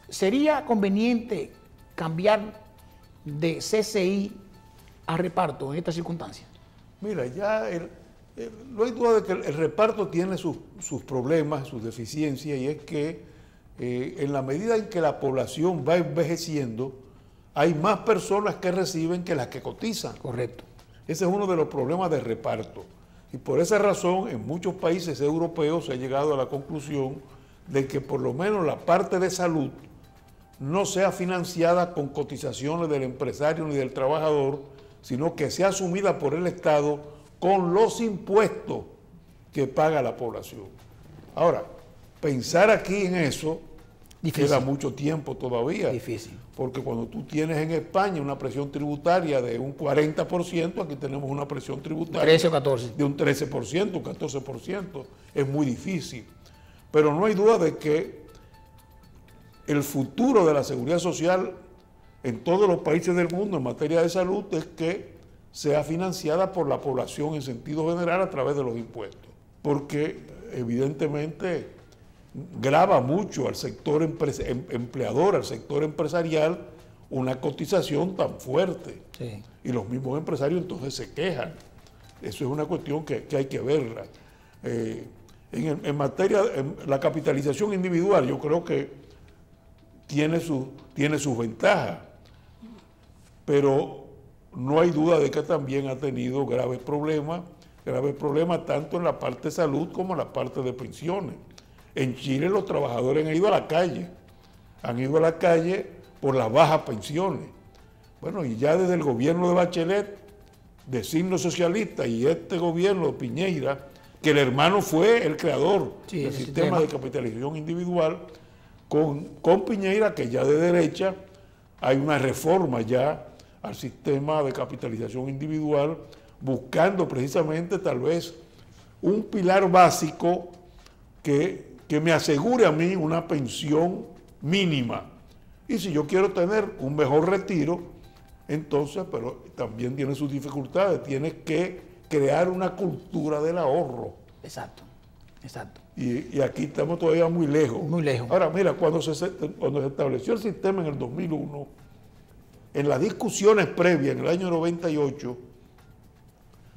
¿Sería conveniente cambiar de CCI a reparto en estas circunstancias? Mira, no hay duda de que el reparto tiene sus problemas, sus deficiencias, y es que en la medida en que la población va envejeciendo, hay más personas que reciben que las que cotizan. Correcto. Ese es uno de los problemas de reparto. Y por esa razón, en muchos países europeos se ha llegado a la conclusión de que por lo menos la parte de salud no sea financiada con cotizaciones del empresario ni del trabajador, sino que sea asumida por el Estado con los impuestos que paga la población. Ahora, pensar aquí en eso Difícil. queda mucho tiempo todavía. Difícil. Porque cuando tú tienes en España una presión tributaria de un 40%, aquí tenemos una presión tributaria 13 o 14. de un 13%, un 14%. Es muy difícil. Pero no hay duda de que el futuro de la seguridad social en todos los países del mundo en materia de salud es que sea financiada por la población en sentido general a través de los impuestos. Porque evidentemente grava mucho al sector empleador, al sector empresarial, una cotización tan fuerte. Sí. Y los mismos empresarios entonces se quejan. Eso es una cuestión que hay que verla. En materia de la capitalización individual, yo creo que tiene sus ventajas, pero no hay duda de que también ha tenido graves problemas tanto en la parte de salud como en la parte de pensiones. En Chile los trabajadores han ido a la calle por las bajas pensiones. Bueno, y ya desde el gobierno de Bachelet, de signo socialista, y este gobierno de Piñera, que el hermano fue el creador del sistema de capitalización individual, con Piñera, que ya de derecha hay una reforma ya al sistema de capitalización individual, buscando precisamente tal vez un pilar básico que me asegure a mí una pensión mínima. Y si yo quiero tener un mejor retiro, entonces, pero también tiene sus dificultades, tienes que crear una cultura del ahorro. Exacto, exacto. Y aquí estamos todavía muy lejos. Muy lejos. Ahora, mira, cuando se estableció el sistema en el 2001, en las discusiones previas, en el año 98,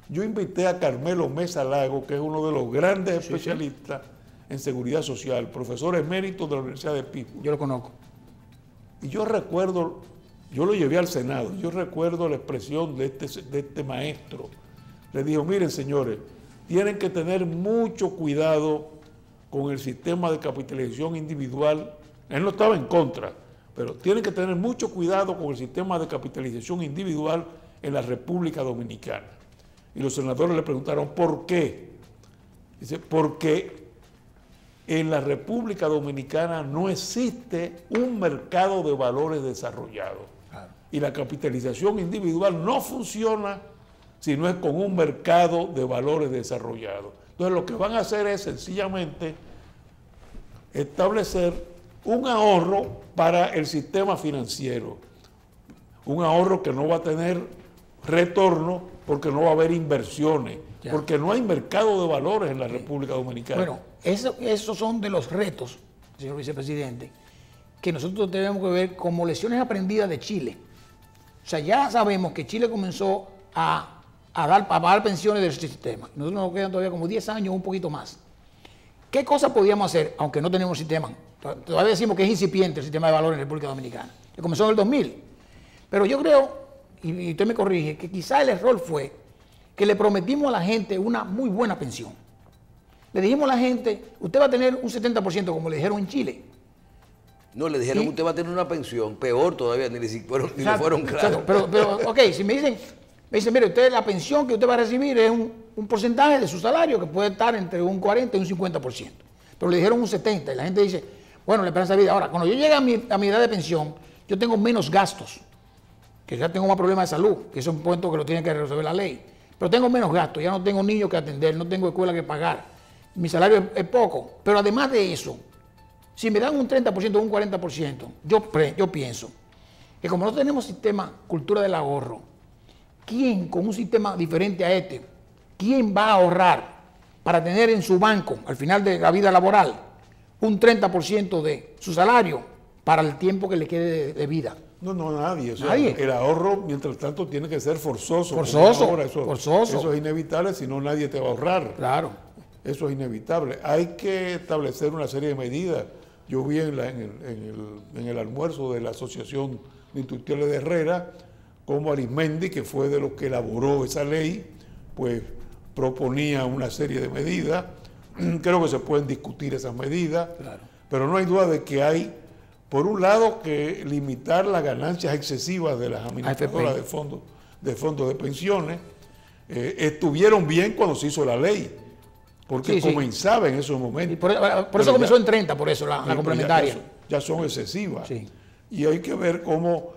yo invité a Carmelo Mesa Lago, que es uno de los grandes especialistas en seguridad social, profesor emérito de la Universidad de Pittsburgh. Yo lo conozco. Y yo recuerdo, yo lo llevé al Senado, yo recuerdo la expresión de este maestro. Le dijo, miren señores, tienen que tener mucho cuidado con el sistema de capitalización individual. Él no estaba en contra, pero tienen que tener mucho cuidado con el sistema de capitalización individual en la República Dominicana. Y los senadores le preguntaron, ¿por qué? Dice, porque en la República Dominicana no existe un mercado de valores desarrollado. Claro. Y la capitalización individual no funciona si no es con un mercado de valores desarrollado. Entonces lo que van a hacer es sencillamente establecer un ahorro para el sistema financiero. Un ahorro que no va a tener retorno porque no va a haber inversiones, porque no hay mercado de valores en la República Dominicana. Bueno, esos son de los retos, señor vicepresidente, que nosotros tenemos que ver como lecciones aprendidas de Chile. O sea, ya sabemos que Chile comenzó a pagar pensiones del sistema. Nosotros nos quedan todavía como 10 años, un poquito más. ¿Qué cosas podíamos hacer, aunque no tenemos sistema? Todavía decimos que es incipiente el sistema de valores en la República Dominicana. Que comenzó en el 2000. Pero yo creo, y usted me corrige, que quizá el error fue que le prometimos a la gente una muy buena pensión. Le dijimos a la gente, usted va a tener un 70%, como le dijeron en Chile. No, le dijeron que usted va a tener una pensión, peor todavía, ni le fueron claros. Pero, ok, si me dicen, mire, usted la pensión que usted va a recibir es un porcentaje de su salario que puede estar entre un 40 y un 50%. Pero le dijeron un 70% y la gente dice, bueno, la esperanza de vida. Ahora, cuando yo llegue a mi edad de pensión, yo tengo menos gastos, que ya tengo más problemas de salud, que es un punto que lo tiene que resolver la ley. Pero tengo menos gastos, ya no tengo niños que atender, no tengo escuela que pagar. Mi salario es poco. Pero además de eso, Si me dan un 30% o un 40%, yo pienso que como no tenemos sistema, cultura del ahorro, ¿quién con un sistema diferente a este, quién va a ahorrar para tener en su banco, al final de la vida laboral, un 30% de su salario para el tiempo que le quede de vida? No, nadie. O sea, Nadie. El ahorro, mientras tanto, tiene que ser forzoso. Forzoso, Ahora, forzoso. Eso es inevitable, si no nadie te va a ahorrar. Claro. Eso es inevitable. Hay que establecer una serie de medidas. Yo vi en el almuerzo de la Asociación de Industriales de Herrera, como Arismendi, que fue de los que elaboró esa ley, pues proponía una serie de medidas. Creo que se pueden discutir esas medidas, Claro. pero no hay duda de que hay, por un lado, que limitar las ganancias excesivas de las administradoras de fondos de pensiones. Estuvieron bien cuando se hizo la ley, porque Sí. comenzaba en esos momentos. Y por eso comenzó en 30, por eso la complementaria. Ya son excesivas. Sí. Y hay que ver cómo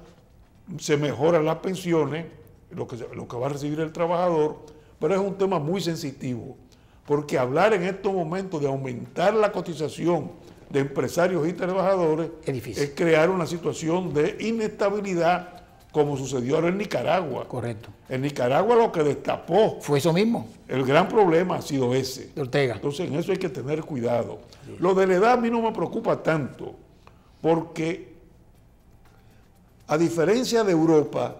se mejoran las pensiones, lo que va a recibir el trabajador, pero es un tema muy sensitivo, porque hablar en estos momentos de aumentar la cotización de empresarios y trabajadores Es difícil. es crear una situación de inestabilidad, como sucedió ahora en Nicaragua. Correcto. En Nicaragua lo que destapó, Fue eso mismo, el gran problema ha sido ese. de Ortega. Entonces, en eso hay que tener cuidado. Lo de la edad a mí no me preocupa tanto, porque a diferencia de Europa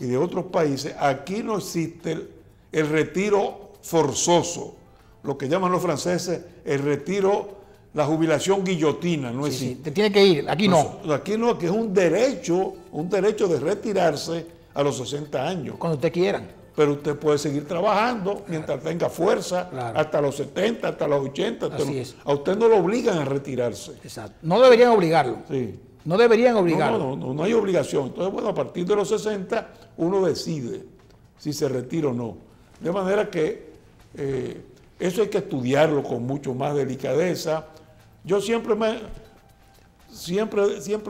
y de otros países, aquí no existe el retiro forzoso, lo que llaman los franceses el retiro, la jubilación guillotina, no Sí, existe. te tiene que ir, aquí no. Aquí no, que es un derecho de retirarse a los 60 años. Cuando usted quiera. Pero usted puede seguir trabajando mientras tenga fuerza, Claro. hasta los 70, hasta los 80. Así es. A usted no lo obligan a retirarse. Exacto. No deberían obligarlo. Sí. No deberían obligarlo. No hay obligación. Entonces, bueno, a partir de los 60 uno decide si se retira o no. De manera que eso hay que estudiarlo con mucho más delicadeza. Yo siempre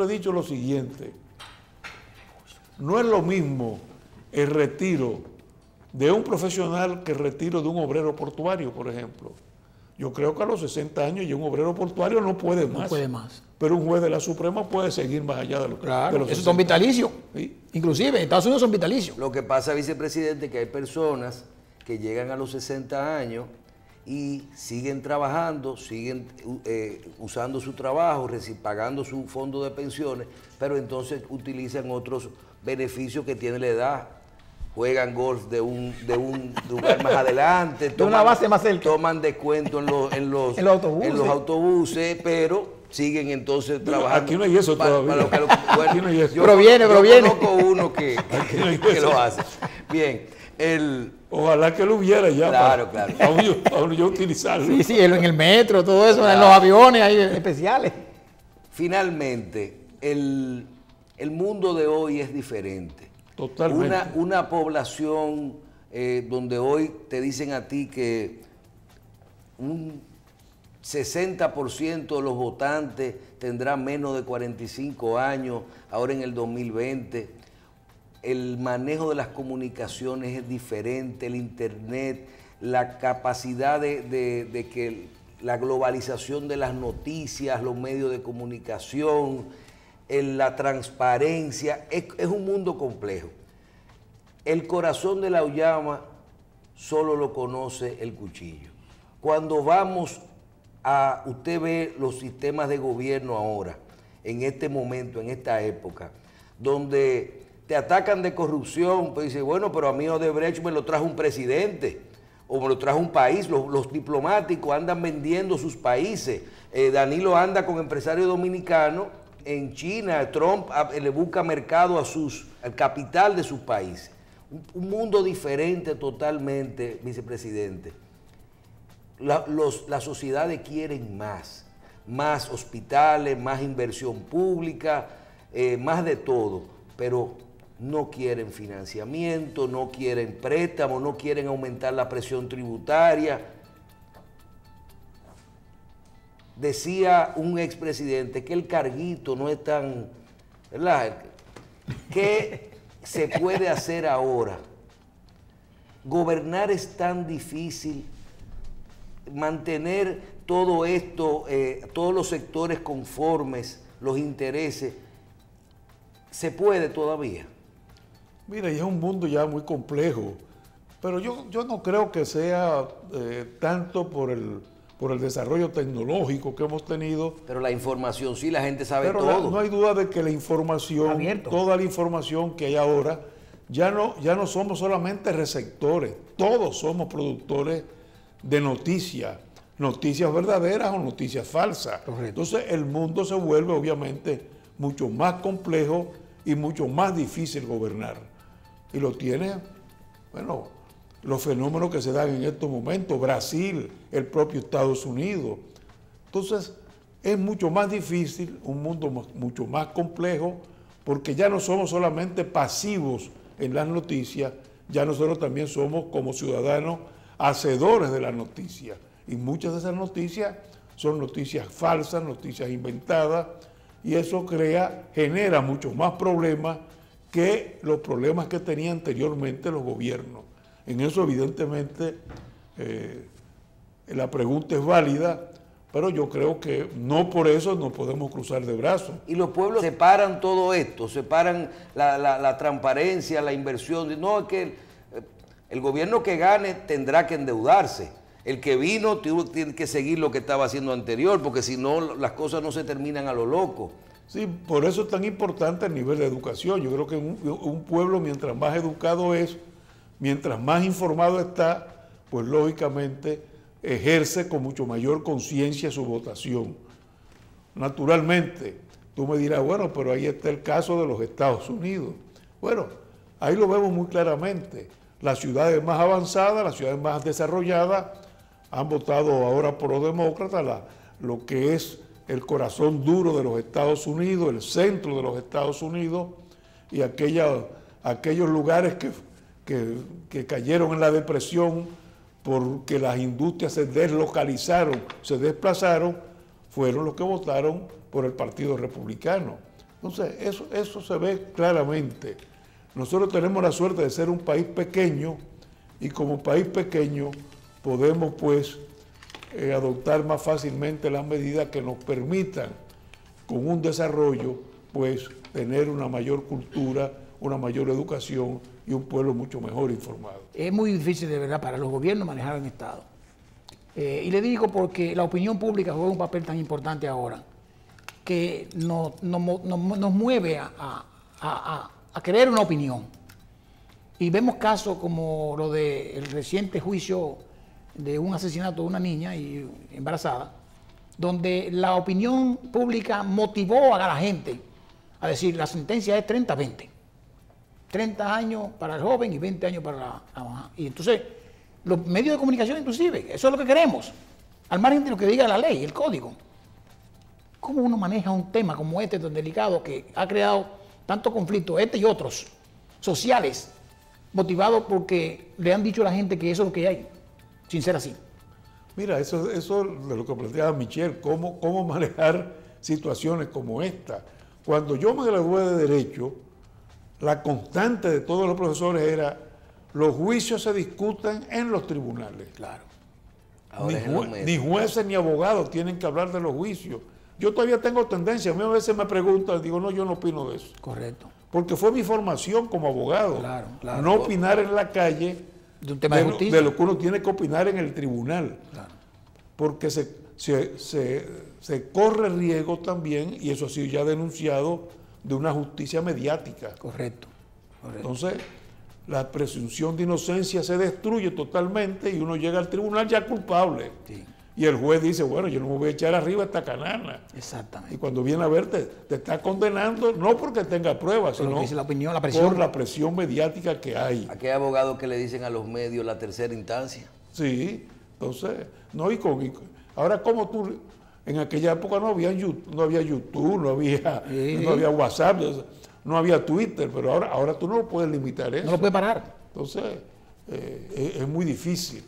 he dicho lo siguiente: no es lo mismo el retiro de un profesional que el retiro de un obrero portuario, por ejemplo. Yo creo que a los 60 años ya un obrero portuario no puede más. No puede más. Pero un juez de la Suprema puede seguir más allá de, Claro, de los esos 60. son vitalicios. Sí. Inclusive en Estados Unidos son vitalicios. Lo que pasa, vicepresidente, que hay personas que llegan a los 60 años y siguen trabajando, siguen usando su trabajo, pagando su fondo de pensiones, pero entonces utilizan otros beneficios que tiene la edad. Juegan golf de un lugar más adelante, De una base más cerca. toman descuento en los autobuses. en los autobuses, pero siguen entonces trabajando. Aquí no hay eso todavía. Aquí no hay eso. Pero viene. Conozco uno que no hay que eso. lo hace. Bien, Ojalá que lo hubiera ya. Claro, para claro. para yo utilizarlo. Sí, sí, en el metro, todo eso, en los aviones hay especiales. finalmente, el mundo de hoy es diferente. Totalmente. Una población donde hoy te dicen a ti que un 60% de los votantes tendrán menos de 45 años, ahora en el 2020. El manejo de las comunicaciones es diferente, el internet, la capacidad de que la globalización de las noticias, los medios de comunicación, la transparencia, es un mundo complejo. El corazón de la auyama solo lo conoce el cuchillo. Cuando vamos usted ve los sistemas de gobierno ahora, en este momento, en esta época, donde te atacan de corrupción, pues dice, bueno, pero a mí Odebrecht me lo trajo un presidente, o me lo trajo un país. Los diplomáticos andan vendiendo sus países. Danilo anda con empresarios dominicanos en China. Trump le busca mercado al capital de sus países. Un mundo diferente totalmente, vicepresidente. Las sociedades quieren más hospitales, más inversión pública, más de todo, pero no quieren financiamiento, no quieren préstamos, no quieren aumentar la presión tributaria. Decía un expresidente que el carguito no es tan, ¿verdad? ¿Qué se puede hacer ahora? Gobernar es tan difícil, mantener todo esto, todos los sectores conformes, los intereses, ¿se puede todavía? Mira, y es un mundo ya muy complejo, pero yo no creo que sea tanto por el desarrollo tecnológico que hemos tenido. Pero la información sí, la gente sabe Pero todo. no hay duda de que la información, Abierto. toda la información que hay ahora, ya no somos solamente receptores, todos somos productores de noticias verdaderas o noticias falsas. Correcto. Entonces el mundo se vuelve obviamente mucho más complejo y mucho más difícil gobernar. Y lo tiene, bueno, los fenómenos que se dan en estos momentos, Brasil, el propio Estados Unidos. Entonces es mucho más difícil, un mundo mucho más complejo, porque ya no somos solamente pasivos en las noticias, ya nosotros también somos como ciudadanos hacedores de las noticias. Y muchas de esas noticias son noticias falsas, noticias inventadas, y eso genera muchos más problemas que los problemas que tenían anteriormente los gobiernos. En eso evidentemente la pregunta es válida, pero yo creo que no por eso nos podemos cruzar de brazos. Y los pueblos separan todo esto, separan la transparencia, la inversión. No, es que el gobierno que gane tendrá que endeudarse. El que vino tiene que seguir lo que estaba haciendo anterior, porque si no, las cosas no se terminan a lo loco. Sí, por eso es tan importante el nivel de educación. Yo creo que un pueblo, mientras más educado es, mientras más informado está, pues lógicamente ejerce con mucho mayor conciencia su votación. Naturalmente, tú me dirás, bueno, pero ahí está el caso de los Estados Unidos. Bueno, ahí lo vemos muy claramente. Las ciudades más avanzadas, las ciudades más desarrolladas, han votado ahora por los demócratas, lo que es el corazón duro de los Estados Unidos, el centro de los Estados Unidos, y aquellos lugares que cayeron en la depresión porque las industrias se deslocalizaron, se desplazaron, fueron los que votaron por el Partido Republicano. Entonces, eso se ve claramente. Nosotros tenemos la suerte de ser un país pequeño, y como país pequeño podemos pues adoptar más fácilmente las medidas que nos permitan, con un desarrollo, pues tener una mayor cultura, una mayor educación y un pueblo mucho mejor informado. Es muy difícil de verdad para los gobiernos manejar un Estado. Y le digo porque la opinión pública juega un papel tan importante ahora que nos mueve a creer una opinión. Y vemos casos como lo del reciente juicio de un asesinato de una niña embarazada, donde la opinión pública motivó a la gente a decir la sentencia es 30-20. 30 años para el joven y 20 años para la mamá. Y entonces, los medios de comunicación inclusive, eso es lo que queremos, al margen de lo que diga la ley, el código. ¿Cómo uno maneja un tema como este tan delicado que ha creado tanto conflicto, este y otros, sociales, motivados porque le han dicho a la gente que eso es lo que hay, sin ser así? Mira, eso de lo que planteaba Michelle, cómo manejar situaciones como esta. Cuando yo me gradué de Derecho, la constante de todos los profesores era: los juicios se discuten en los tribunales. Claro. Ni jueces ni abogados tienen que hablar de los juicios. Yo todavía tengo tendencia, a mí a veces me preguntan, digo, no, yo no opino de eso. Correcto. Porque fue mi formación como abogado. Claro, claro. No opinar en la calle De un tema de justicia. de lo que uno tiene que opinar en el tribunal. Claro. Porque se corre riesgo también, y eso ha sido ya denunciado, de una justicia mediática. Correcto. Entonces, la presunción de inocencia se destruye totalmente y uno llega al tribunal ya culpable. Sí. Y el juez dice, bueno, yo no me voy a echar arriba esta canana. Y Exactamente. cuando viene a verte, te está condenando, no porque tenga pruebas, Por lo sino que dice la opinión, la presión. por la presión mediática que hay. Aquí hay abogados que le dicen a los medios la tercera instancia. Sí, entonces, no, ahora como tú, en aquella época no había YouTube, no había WhatsApp, no había Twitter, pero ahora tú no lo puedes limitar eso. No lo puede parar. Entonces, es muy difícil.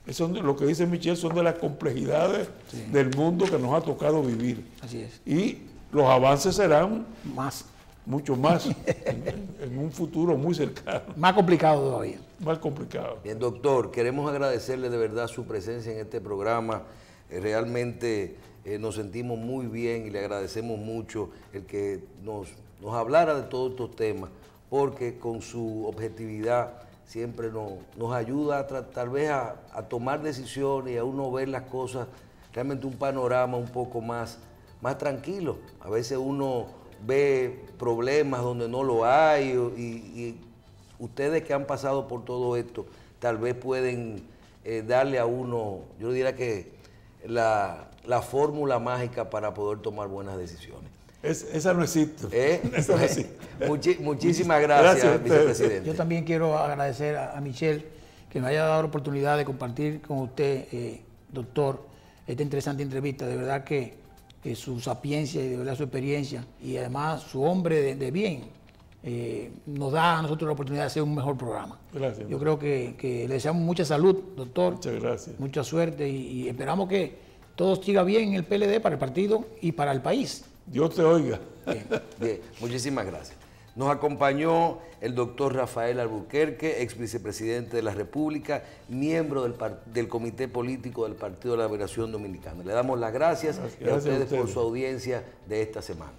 Eso es lo que dice Michelle, son de las complejidades del mundo que nos ha tocado vivir. Así es. Y los avances serán Más. mucho más en un futuro muy cercano, Más complicado todavía. más complicado. Bien, doctor, queremos agradecerle de verdad su presencia en este programa. Realmente nos sentimos muy bien y le agradecemos mucho el que nos hablara de todos estos temas, porque con su objetividad siempre nos ayuda tal vez a tomar decisiones y a uno ver las cosas, realmente un panorama un poco más tranquilo. A veces uno ve problemas donde no lo hay y ustedes que han pasado por todo esto tal vez pueden darle a uno, yo diría que la fórmula mágica para poder tomar buenas decisiones. Esa no existe. Esa no existe. Muchísimas gracias, vicepresidente. Yo también quiero agradecer a Michelle que me haya dado la oportunidad de compartir con usted, doctor, esta interesante entrevista. De verdad que su sapiencia y de verdad su experiencia y además su hombre de bien nos da a nosotros la oportunidad de hacer un mejor programa. Gracias. Yo creo que le deseamos mucha salud, doctor. Muchas gracias. Mucha suerte y esperamos que todo siga bien en el PLD para el partido y para el país. Dios te oiga. Bien, muchísimas gracias. Nos acompañó el doctor Rafael Albuquerque, ex vicepresidente de la República, miembro del Comité Político del Partido de la Liberación Dominicana. Le damos las gracias a ustedes por su audiencia de esta semana.